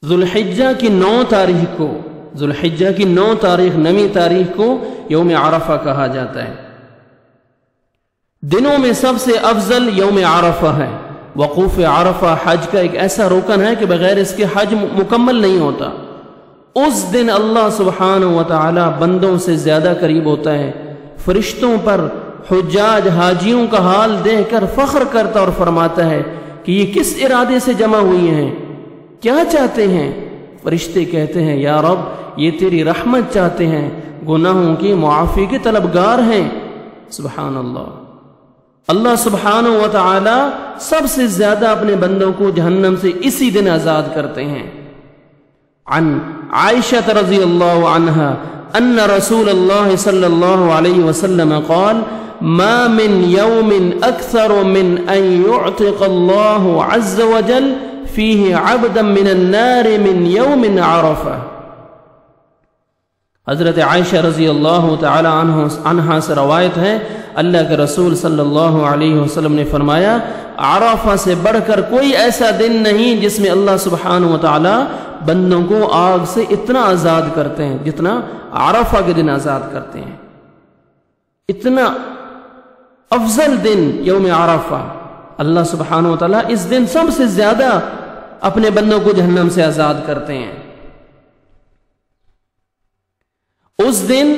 ذوالحجہ کی 9 تاریخ کو، ذوالحجہ کی 9 تاریخ 9ویں تاریخ کو یوم عرفہ کہا جاتا ہے۔ دنوں میں سب سے افضل یوم عرفہ ہے۔ وقوف عرفہ حج کا ایک ایسا رکن ہے کہ بغیر اس کے حج مکمل نہیں ہوتا۔ اس دن اللہ سبحانہ و تعالی بندوں سے زیادہ قریب ہوتا ہے، فرشتوں پر حجاج حاجیوں کا حال دیکھ کر فخر کرتا اور فرماتا ہے کہ یہ کس ارادے سے جمع ہوئی ہیں، کیا چاہتے ہیں؟ فرشتے کہتے ہیں یا رب یہ تیری رحمت چاہتے ہیں، گناہوں کی معافی کے طلبگار ہیں۔ سبحان اللہ۔ اللہ سبحانہ و تعالی سب سے زیادہ اپنے بندوں کو جہنم سے اسی دن آزاد کرتے ہیں۔ عن عائشہ رضی اللہ عنہا ان رسول اللہ صلی اللہ علیہ وسلم قال ما من يوم اکثر من ان يعتق اللہ عز وجل فیہ عبدا من النار من یوم عرفہ۔ حضرت عائشہ رضی اللہ تعالی عنہا سے روایت ہے، اللہ کے رسول صلی اللہ علیہ وسلم نے فرمایا عرفہ سے بڑھ کر کوئی ایسا دن نہیں جس میں اللہ سبحانہ و تعالی بندوں کو آگ سے اتنا آزاد کرتے ہیں جتنا عرفہ کے دن آزاد کرتے ہیں۔ اتنا افضل دن یوم عرفہ، اللہ سبحانہ و تعالی اس دن سب سے زیادہ اپنے بندوں کو جہنم سے آزاد کرتے ہیں۔ اس دن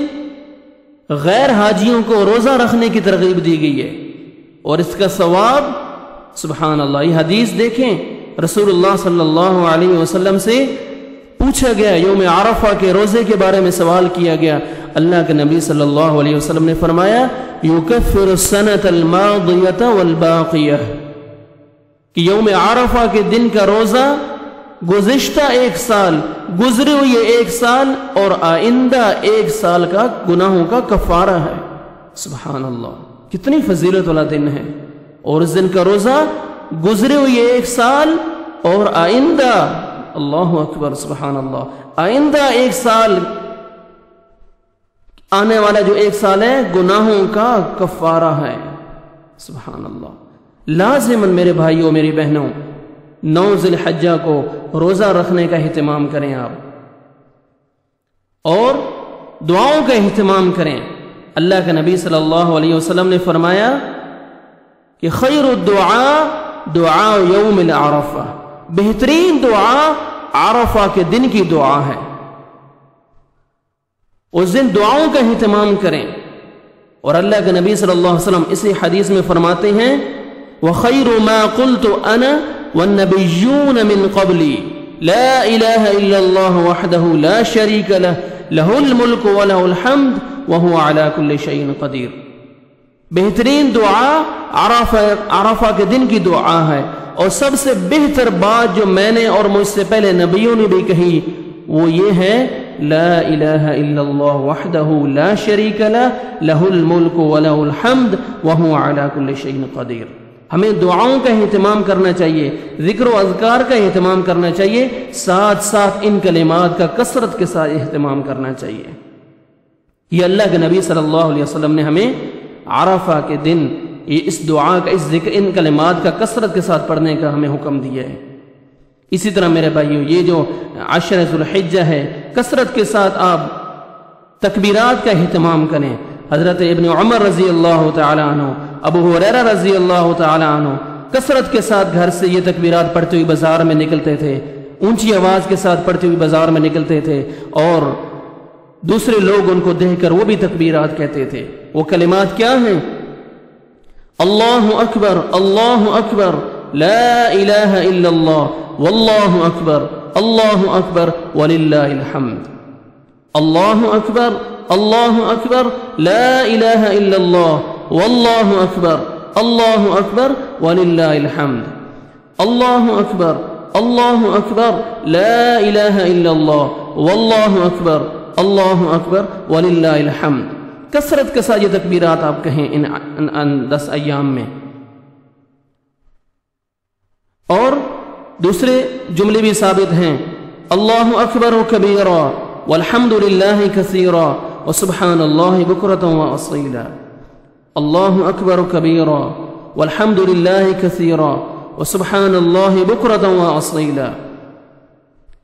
غیر حاجیوں کو روزہ رکھنے کی ترغیب دی گئی ہے اور اس کا ثواب سبحان اللہ۔ یہ حدیث دیکھیں، رسول اللہ صلی اللہ علیہ وسلم سے پوچھا گیا، یوم عرفہ کے روزے کے بارے میں سوال کیا گیا، اللہ کے نبی صلی اللہ علیہ وسلم نے فرمایا یکفر السنۃ الماضیۃ والباقیہ، کہ یوم عرفہ کے دن کا روزہ گزشتہ 1 سال، گزرے ہوئے 1 سال اور آئندہ 1 سال کا گناہوں کا کفارہ ہے۔ سبحان اللہ، کتنی فضیلت والا دن ہے۔ اور اس دن کا روزہ گزرے ہوئے 1 سال اور آئندہ، اللہ اکبر سبحان اللہ، آئندہ 1 سال، آنے والا جو 1 سال ہے گناہوں کا کفارہ ہے۔ سبحان اللہ۔ لازماً میرے بھائیوں میری بہنوں 9 ذی الحجہ کو روزہ رکھنے کا اہتمام کریں آپ، اور دعاؤں کا اہتمام کریں۔ اللہ کے نبی صلی اللہ علیہ وسلم نے فرمایا کہ خیر الدعاء دعاء یوم العرفہ، بہترین دعا عرفہ کے دن کی دعا ہے۔ اس دن دعاؤں کا اہتمام کریں، اور اللہ کے نبی صلی اللہ علیہ وسلم اسی حدیث میں فرماتے ہیں وَخَيْرُ مَا قُلْتُ أَنَا وَالنَّبِيُّونَ مِن قَبْلِي لَا إِلَهَ إِلَّا اللَّهُ وَحْدَهُ لَا شَرِيكَ لَهُ لَهُ الْمُلْكُ وَلَهُ الْحَمْدُ وَهُوَ عَلَى كُلِّ شَيْءٍ قَدِيرٌ۔ بہترین دعا عرفہ کے دن کی دعا ہے، اور سب سے بہتر بات جو میں نے اور مجھ سے پہلے نبیوں نے بھی کہی وہ یہ ہے لا الہ الا اللہ وحدہ لا شریک لہ لہ الملک ولہ الحمد وہو علی کل شیء قدیر۔ ہمیں دعاؤں کا اہتمام کرنا چاہیے، ذکر و اذکار کا اہتمام کرنا چاہیے، ساتھ ساتھ ان کلمات کا کثرت کے ساتھ اہتمام کرنا چاہیے۔ یہ اللہ کے نبی صلی اللہ علیہ وسلم نے ہمیں عرفہ کے دن اس دعا کا، اس ذکر، ان کلمات کا کثرت کے ساتھ پڑھنے کا ہمیں حکم دیا ہے۔ اسی طرح میرے بھائیو یہ جو عشر ذو الحجہ ہے، کثرت کے ساتھ آپ تکبیرات کا اہتمام کریں۔ حضرت ابن عمر رضی اللہ تعالی عنہ، ابو ہریرہ رضی اللہ تعالی عنہ کثرت کے ساتھ گھر سے یہ تکبیرات پڑھتے ہوئے بازار میں نکلتے تھے، اونچی آواز کے ساتھ پڑھتے ہوئے بازار میں نکلتے تھے، اور دوسرے لوگ ان کو دیکھ کر وہ بھی تکبیرات کہتے تھے۔ وہ کلمات کیا ہیں؟ اللہ اکبر، اللہ اکبر، لا الہ الا اللہ، واللہ اکبر، اللہ اکبر وللہ الحمد، اللہ اکبر، اللہ اکبر، لا الہ الا اللہ، واللہ اکبر، اللہ اکبر وللہ الحمد، اللہ اکبر، اللہ اکبر، لا الہ الا اللہ، واللہ اکبر، اللہ اکبر وللہ الحمد۔ کثرت کے ساتھ یہ تکبیرات آپ کہیں ان 10 ایام میں۔ اور دوسرے جملے بھی ثابت ہیں، اللہ اکبر کبیرا والحمد للہ کثیرا وسبحان اللہ بکرۃ واصیلا، اللہ اکبر کبیرا والحمد للہ کثیرا وسبحان اللہ بکرۃ واصیلا۔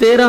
13